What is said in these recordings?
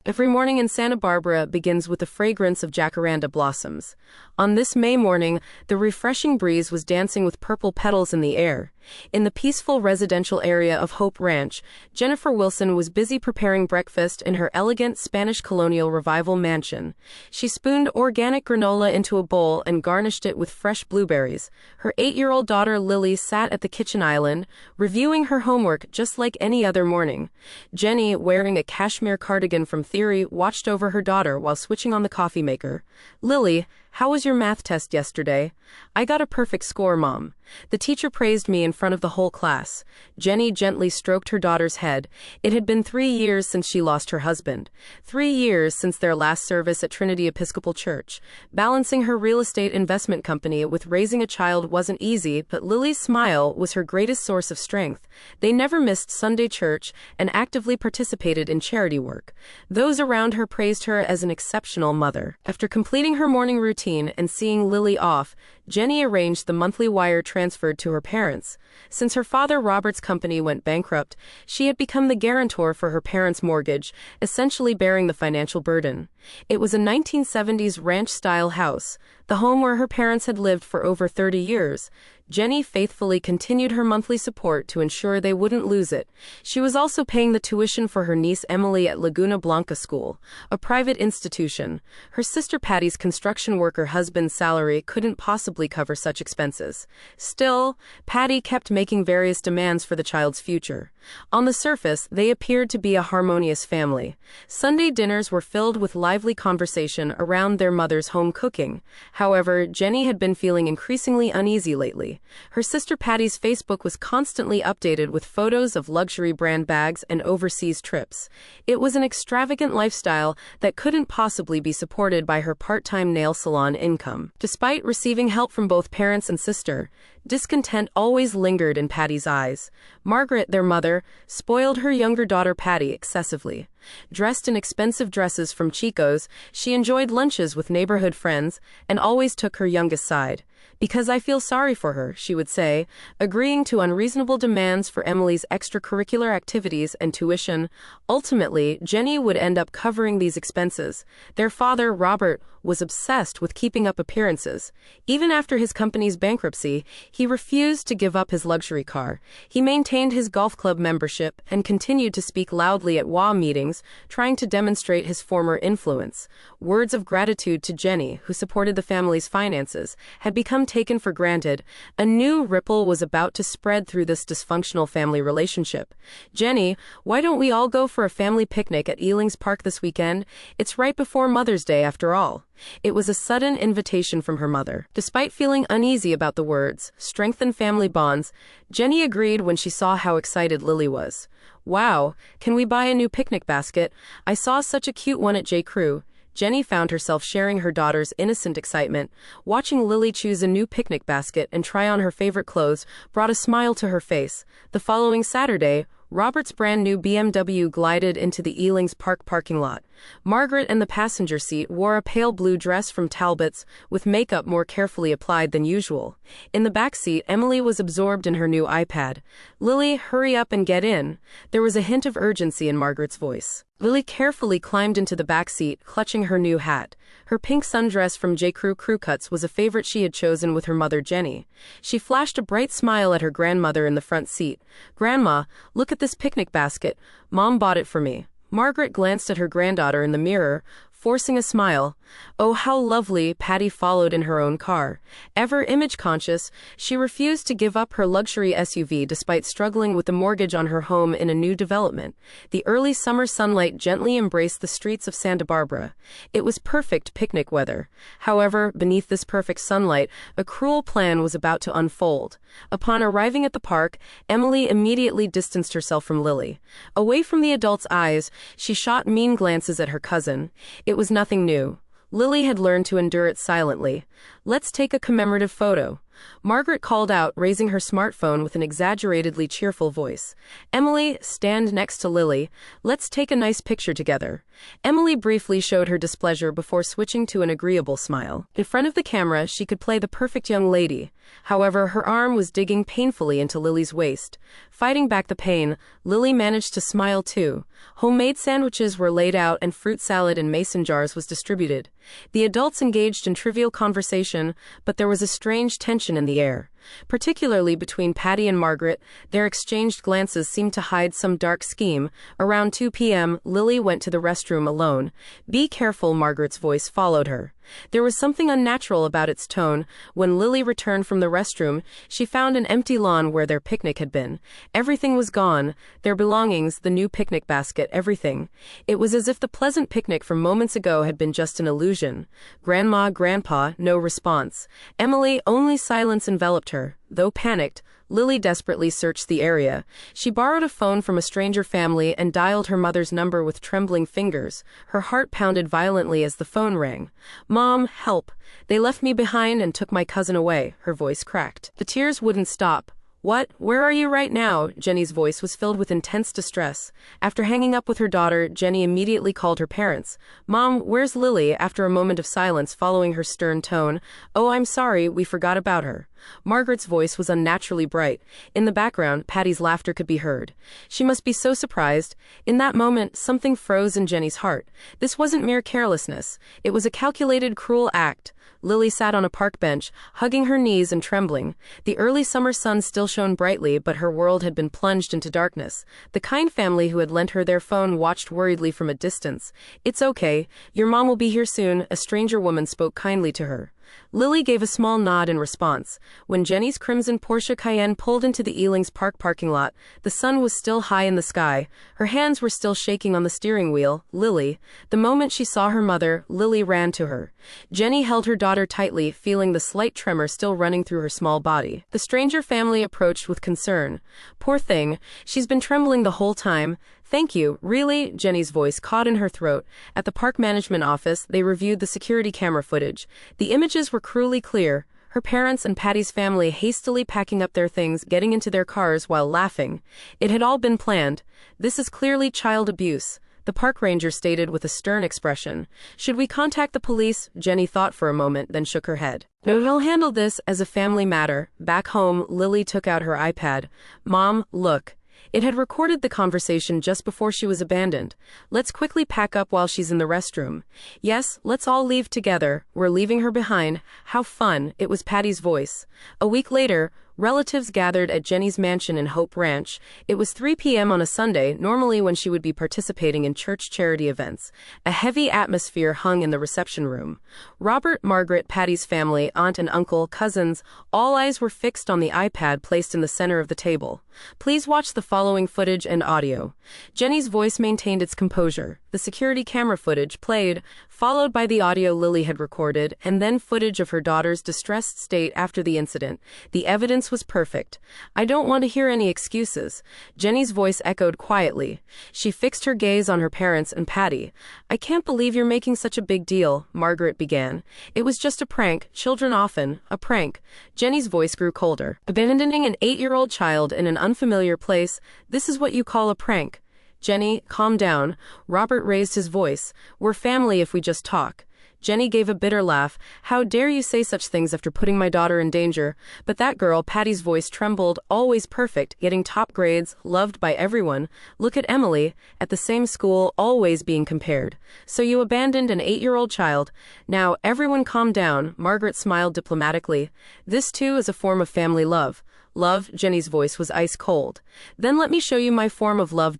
Every morning in Santa Barbara begins with the fragrance of jacaranda blossoms. On this May morning, the refreshing breeze was dancing with purple petals in the air. In the peaceful residential area of Hope Ranch, Jennifer Wilson was busy preparing breakfast in her elegant Spanish colonial revival mansion. She spooned organic granola into a bowl and garnished it with fresh blueberries. Her 8-year-old daughter Lily sat at the kitchen island, reviewing her homework just like any other morning. Jenny, wearing a cashmere cardigan from Theory, watched over her daughter while switching on the coffee maker. "Lily, how was your math test yesterday?" "I got a perfect score, Mom. The teacher praised me in front of the whole class." Jenny gently stroked her daughter's head. It had been 3 years since she lost her husband. 3 years since their last service at Trinity Episcopal Church. Balancing her real estate investment company with raising a child wasn't easy, but Lily's smile was her greatest source of strength. They never missed Sunday church and actively participated in charity work. Those around her praised her as an exceptional mother. After completing her morning routine and seeing Lily off, Jenny arranged the monthly wire transferred to her parents. Since her father Robert's company went bankrupt, she had become the guarantor for her parents' mortgage, essentially bearing the financial burden. It was a 1970s ranch-style house, the home where her parents had lived for over 30 years. Jenny faithfully continued her monthly support to ensure they wouldn't lose it. She was also paying the tuition for her niece Emily at Laguna Blanca School, a private institution. Her sister Patty's construction worker husband's salary couldn't possibly cover such expenses. Still, Patty kept making various demands for the child's future. On the surface, they appeared to be a harmonious family. Sunday dinners were filled with lively conversation around their mother's home cooking. However, Jenny had been feeling increasingly uneasy lately. Her sister Patty's Facebook was constantly updated with photos of luxury brand bags and overseas trips. It was an extravagant lifestyle that couldn't possibly be supported by her part-time nail salon income. Despite receiving help from both parents and sister, discontent always lingered in Patty's eyes. Margaret, their mother, spoiled her younger daughter Patty excessively. Dressed in expensive dresses from Chico's, she enjoyed lunches with neighborhood friends and always took her youngest side. "Because I feel sorry for her," she would say, agreeing to unreasonable demands for Emily's extracurricular activities and tuition. Ultimately, Jenny would end up covering these expenses. Their father, Robert, was obsessed with keeping up appearances. Even after his company's bankruptcy, he refused to give up his luxury car. He maintained his golf club membership and continued to speak loudly at WA meetings, trying to demonstrate his former influence. Words of gratitude to Jenny, who supported the family's finances, had become taken for granted. A new ripple was about to spread through this dysfunctional family relationship. "Jenny, why don't we all go for a family picnic at Ealing's Park this weekend? It's right before Mother's Day after all." It was a sudden invitation from her mother. Despite feeling uneasy about the words, "strengthen family bonds," Jenny agreed when she saw how excited Lily was. "Wow, can we buy a new picnic basket? I saw such a cute one at J. Crew." Jenny found herself sharing her daughter's innocent excitement. Watching Lily choose a new picnic basket and try on her favorite clothes brought a smile to her face. The following Saturday, Robert's brand new BMW glided into the Ealing's Park parking lot. Margaret in the passenger seat wore a pale blue dress from Talbot's, with makeup more carefully applied than usual. In the back seat, Emily was absorbed in her new iPad. "Lily, hurry up and get in." There was a hint of urgency in Margaret's voice. Lily carefully climbed into the back seat, clutching her new hat. Her pink sundress from J. Crew Crew Cuts was a favorite she had chosen with her mother Jenny. She flashed a bright smile at her grandmother in the front seat. "Grandma, look at this picnic basket. Mom bought it for me." Margaret glanced at her granddaughter in the mirror, forcing a smile. "Oh, how lovely," Patty followed in her own car. Ever image-conscious, she refused to give up her luxury SUV despite struggling with the mortgage on her home in a new development. The early summer sunlight gently embraced the streets of Santa Barbara. It was perfect picnic weather. However, beneath this perfect sunlight, a cruel plan was about to unfold. Upon arriving at the park, Emily immediately distanced herself from Lily. Away from the adults' eyes, she shot mean glances at her cousin. It was nothing new. Lily had learned to endure it silently. "Let's take a commemorative photo." Margaret called out, raising her smartphone with an exaggeratedly cheerful voice. Emily, stand next to Lily. Let's take a nice picture together. Emily briefly showed her displeasure before switching to an agreeable smile. In front of the camera, she could play the perfect young lady. However, her arm was digging painfully into Lily's waist. Fighting back the pain, Lily managed to smile too. Homemade sandwiches were laid out and fruit salad in mason jars was distributed. The adults engaged in trivial conversation, but there was a strange tension in the air. Particularly between Patty and Margaret, their exchanged glances seemed to hide some dark scheme. Around 2 p.m., Lily went to the restroom alone. Be careful, Margaret's voice followed her. There was something unnatural about its tone. When Lily returned from the restroom, she found an empty lawn where their picnic had been. Everything was gone, their belongings, the new picnic basket, everything. It was as if the pleasant picnic from moments ago had been just an illusion. Grandma, Grandpa, no response. Emily, only silence enveloped her. Though panicked, Lily desperately searched the area. She borrowed a phone from a stranger family and dialed her mother's number with trembling fingers. Her heart pounded violently as the phone rang. Mom, help. They left me behind and took my cousin away, her voice cracked. The tears wouldn't stop. What? Where are you right now? Jenny's voice was filled with intense distress. After hanging up with her daughter, Jenny immediately called her parents. Mom, where's Lily? After a moment of silence following her stern tone. Oh, I'm sorry, we forgot about her. Margaret's voice was unnaturally bright. In the background, Patty's laughter could be heard. She must be so surprised. In that moment, something froze in Jenny's heart. This wasn't mere carelessness. It was a calculated, cruel act. Lily sat on a park bench, hugging her knees and trembling. The early summer sun still shone brightly, but her world had been plunged into darkness. The kind family who had lent her their phone watched worriedly from a distance. It's okay. Your mom will be here soon, a stranger woman spoke kindly to her. Lily gave a small nod in response. When Jenny's crimson Porsche Cayenne pulled into the Ealings Park parking lot, the sun was still high in the sky. Her hands were still shaking on the steering wheel. Lily. The moment she saw her mother, Lily ran to her. Jenny held her daughter tightly, feeling the slight tremor still running through her small body. The stranger family approached with concern. Poor thing, she's been trembling the whole time. Thank you. Really? Jenny's voice caught in her throat. At the park management office, they reviewed the security camera footage. The images were cruelly clear. Her parents and Patty's family hastily packing up their things, getting into their cars while laughing. It had all been planned. This is clearly child abuse, the park ranger stated with a stern expression. Should we contact the police? Jenny thought for a moment, then shook her head. No, we'll handle this as a family matter. Back home, Lily took out her iPad. Mom, look. It had recorded the conversation just before she was abandoned. Let's quickly pack up while she's in the restroom. Yes, let's all leave together. We're leaving her behind. How fun. It was Patty's voice. A week later, relatives gathered at Jenny's mansion in Hope Ranch. It was 3 p.m. on a Sunday, normally when she would be participating in church charity events. A heavy atmosphere hung in the reception room. Robert, Margaret, Patty's family, aunt and uncle, cousins, all eyes were fixed on the iPad placed in the center of the table. Please watch the following footage and audio. Jenny's voice maintained its composure. The security camera footage played, followed by the audio Lily had recorded, and then footage of her daughter's distressed state after the incident. The evidence was perfect. I don't want to hear any excuses. Jenny's voice echoed quietly. She fixed her gaze on her parents and Patty. I can't believe you're making such a big deal, Margaret began. It was just a prank. Children often. A prank. Jenny's voice grew colder. Abandoning an 8-year-old child in an unfamiliar place, this is what you call a prank. Jenny, calm down. Robert raised his voice. We're family if we just talk. Jenny gave a bitter laugh. How dare you say such things after putting my daughter in danger? But that girl, Patty's voice trembled, always perfect, getting top grades, loved by everyone. Look at Emily, at the same school, always being compared. So you abandoned an 8-year-old child. Now, everyone calm down. Margaret smiled diplomatically. This too is a form of family love. Love, Jenny's voice was ice cold. Then let me show you my form of love.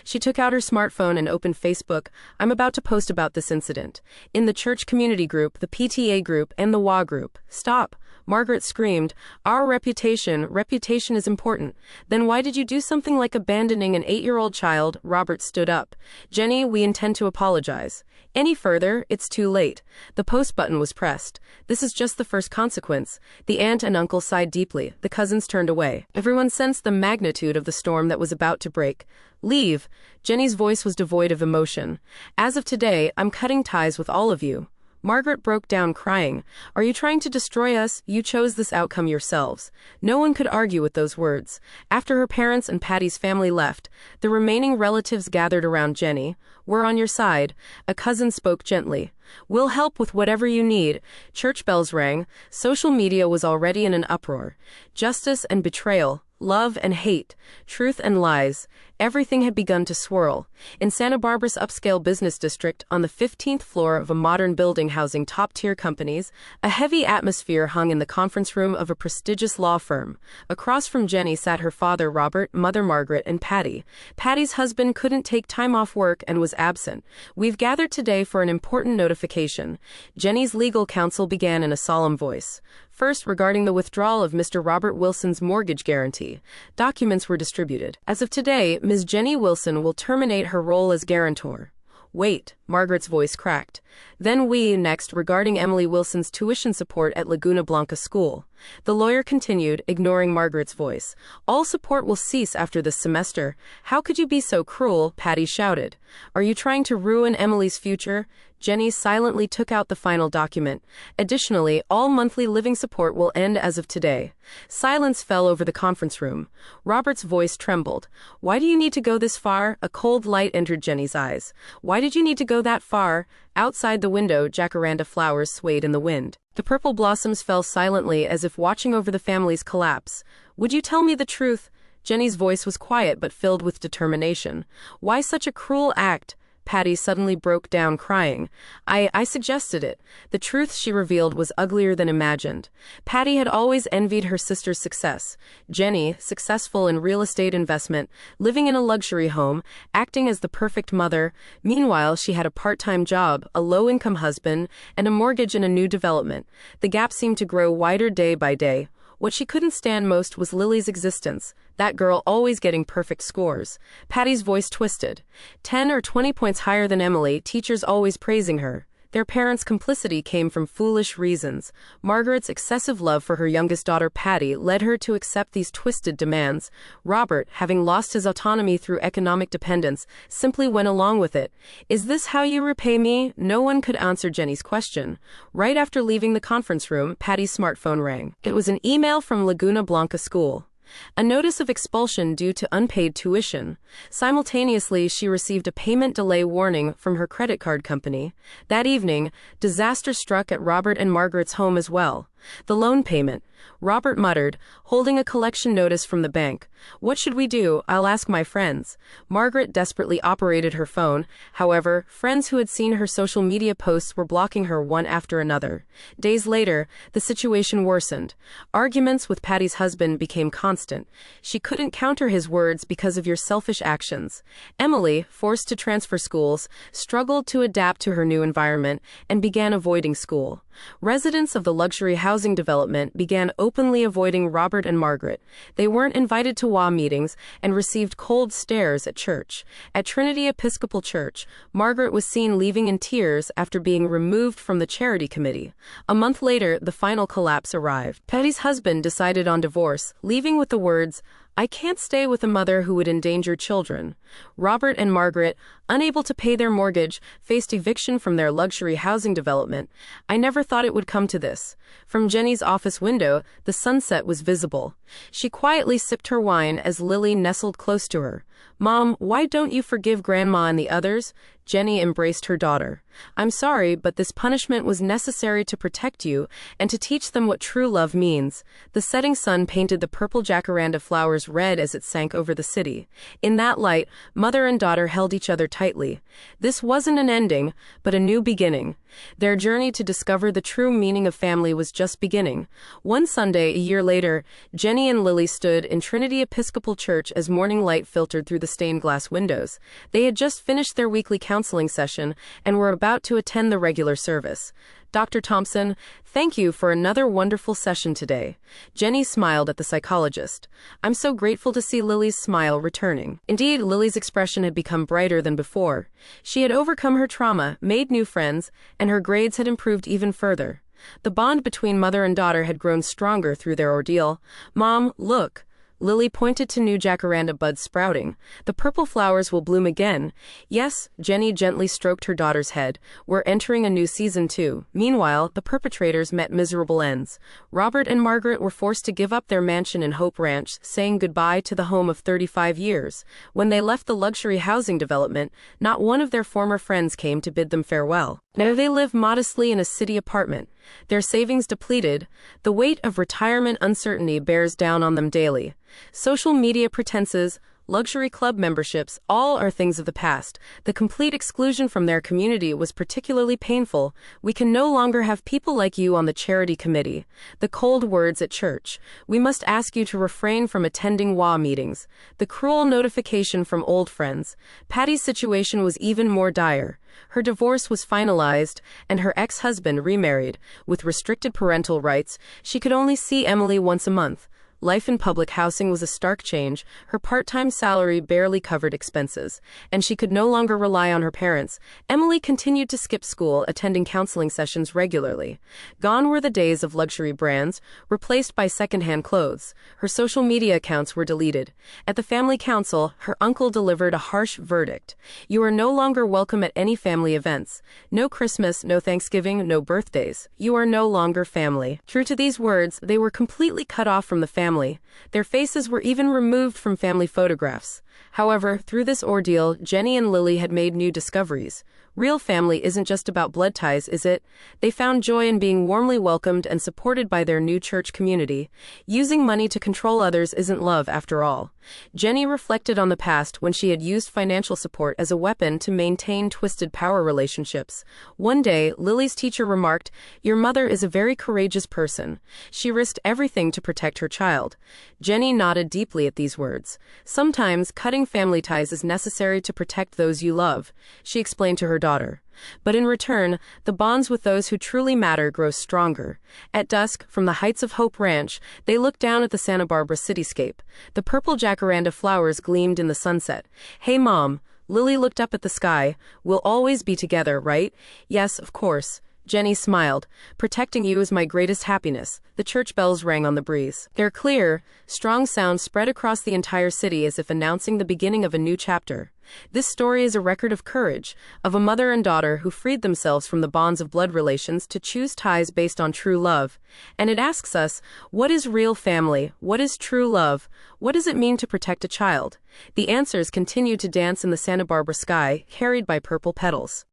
She took out her smartphone and opened Facebook. I'm about to post about this incident. In the church community group, the PTA group, and the WA group. Stop. Margaret screamed. Our reputation is important. Then why did you do something like abandoning an 8-year-old child? Robert stood up. Jenny, we intend to apologize. Any further, it's too late. The post button was pressed. This is just the first consequence. The aunt and uncle sighed deeply. The cousins turned away. Everyone sensed the magnitude of the storm that was about to break. Leave. Jenny's voice was devoid of emotion. As of today, I'm cutting ties with all of you. Margaret broke down crying. Are you trying to destroy us? You chose this outcome yourselves. No one could argue with those words. After her parents and Patty's family left, the remaining relatives gathered around Jenny. We're on your side. A cousin spoke gently. We'll help with whatever you need. Church bells rang. Social media was already in an uproar. Justice and betrayal. Love and hate, truth and lies, everything had begun to swirl. In Santa Barbara's upscale business district, on the 15th floor of a modern building housing top-tier companies, a heavy atmosphere hung in the conference room of a prestigious law firm. Across from Jenny sat her father Robert, mother Margaret, and Patty. Patty's husband couldn't take time off work and was absent. We've gathered today for an important notification. Jenny's legal counsel began in a solemn voice. First, regarding the withdrawal of Mr. Robert Wilson's mortgage guarantee. Documents were distributed. As of today, Ms. Jenny Wilson will terminate her role as guarantor. Wait, Margaret's voice cracked. Then next, regarding Emily Wilson's tuition support at Laguna Blanca School. The lawyer continued, ignoring Margaret's voice. All support will cease after this semester. How could you be so cruel? Patty shouted. Are you trying to ruin Emily's future? Jenny silently took out the final document. Additionally, all monthly living support will end as of today. Silence fell over the conference room. Robert's voice trembled. Why do you need to go this far? A cold light entered Jenny's eyes. Why did you need to go that far? Outside the window, jacaranda flowers swayed in the wind. The purple blossoms fell silently as if watching over the family's collapse. Would you tell me the truth? Jenny's voice was quiet but filled with determination. Why such a cruel act? Patty suddenly broke down crying. I suggested it. The truth she revealed was uglier than imagined. Patty had always envied her sister's success. Jenny, successful in real estate investment, living in a luxury home, acting as the perfect mother. Meanwhile, she had a part-time job, a low-income husband, and a mortgage in a new development. The gap seemed to grow wider day by day. What she couldn't stand most was Lily's existence. That girl always getting perfect scores. Patty's voice twisted. 10 or 20 points higher than Emily, teachers always praising her. Their parents' complicity came from foolish reasons. Margaret's excessive love for her youngest daughter Patty led her to accept these twisted demands. Robert, having lost his autonomy through economic dependence, simply went along with it. Is this how you repay me? No one could answer Jenny's question. Right after leaving the conference room, Patty's smartphone rang. It was an email from Laguna Blanca School. A notice of expulsion due to unpaid tuition. Simultaneously, she received a payment delay warning from her credit card company. That evening, disaster struck at Robert and Margaret's home as well. The loan payment. Robert muttered, holding a collection notice from the bank. What should we do? I'll ask my friends. Margaret desperately operated her phone. However, friends who had seen her social media posts were blocking her one after another. Days later, the situation worsened. Arguments with Patty's husband became constant. She couldn't counter his words because of your selfish actions. Emily, forced to transfer schools, struggled to adapt to her new environment and began avoiding school. Residents of the luxury housing development began openly avoiding Robert and Margaret. They weren't invited to WA meetings and received cold stares at church. At Trinity Episcopal Church, Margaret was seen leaving in tears after being removed from the charity committee. A month later, the final collapse arrived. Patty's husband decided on divorce, leaving with the words, I can't stay with a mother who would endanger children. Robert and Margaret, unable to pay their mortgage, faced eviction from their luxury housing development. I never thought it would come to this. From Jenny's office window, the sunset was visible. She quietly sipped her wine as Lily nestled close to her. Mom, why don't you forgive Grandma and the others? Jenny embraced her daughter. I'm sorry, but this punishment was necessary to protect you and to teach them what true love means. The setting sun painted the purple jacaranda flowers red as it sank over the city. In that light, mother and daughter held each other tightly. This wasn't an ending, but a new beginning. Their journey to discover the true meaning of family was just beginning. One Sunday, a year later, Jenny and Lily stood in Trinity Episcopal Church as morning light filtered through the stained glass windows. They had just finished their weekly counseling session and were about to attend the regular service. Dr. Thompson, thank you for another wonderful session today. Jenny smiled at the psychologist. I'm so grateful to see Lily's smile returning. Indeed, Lily's expression had become brighter than before. She had overcome her trauma, made new friends, and her grades had improved even further. The bond between mother and daughter had grown stronger through their ordeal. Mom, look. Lily pointed to new jacaranda buds sprouting. "The purple flowers will bloom again." "Yes," Jenny gently stroked her daughter's head. "We're entering a new season too." Meanwhile, the perpetrators met miserable ends. Robert and Margaret were forced to give up their mansion in Hope Ranch, saying goodbye to the home of 35 years. When they left the luxury housing development, not one of their former friends came to bid them farewell. Now they live modestly in a city apartment. Their savings depleted, the weight of retirement uncertainty bears down on them daily. Social media pretenses, luxury club memberships, all are things of the past. The complete exclusion from their community was particularly painful. "We can no longer have people like you on the charity committee." The cold words at church. "We must ask you to refrain from attending WA meetings." The cruel notification from old friends. Patty's situation was even more dire. Her divorce was finalized, and her ex-husband remarried. With restricted parental rights, she could only see Emily once a month. Life in public housing was a stark change. Her part-time salary barely covered expenses, and she could no longer rely on her parents. Emily continued to skip school, attending counseling sessions regularly. Gone were the days of luxury brands, replaced by secondhand clothes. Her social media accounts were deleted. At the family council, her uncle delivered a harsh verdict. "You are no longer welcome at any family events. No Christmas, no Thanksgiving, no birthdays. You are no longer family." True to these words, they were completely cut off from the family. Their faces were even removed from family photographs. However, through this ordeal, Jenny and Lily had made new discoveries. Real family isn't just about blood ties, is it? They found joy in being warmly welcomed and supported by their new church community. Using money to control others isn't love, after all. Jenny reflected on the past when she had used financial support as a weapon to maintain twisted power relationships. One day, Lily's teacher remarked, "Your mother is a very courageous person. She risked everything to protect her child." Jenny nodded deeply at these words. "Sometimes, cutting family ties is necessary to protect those you love," she explained to her daughter. But in return, the bonds with those who truly matter grow stronger. At dusk, from the heights of Hope Ranch, they looked down at the Santa Barbara cityscape. The purple jacaranda flowers gleamed in the sunset. "Hey, Mom." Lily looked up at the sky. "We'll always be together, right?" "Yes, of course." Jenny smiled. "Protecting you is my greatest happiness." The church bells rang on the breeze. Their clear, strong sound spread across the entire city as if announcing the beginning of a new chapter. This story is a record of courage, of a mother and daughter who freed themselves from the bonds of blood relations to choose ties based on true love. And it asks us, what is real family? What is true love? What does it mean to protect a child? The answers continue to dance in the Santa Barbara sky, carried by purple petals.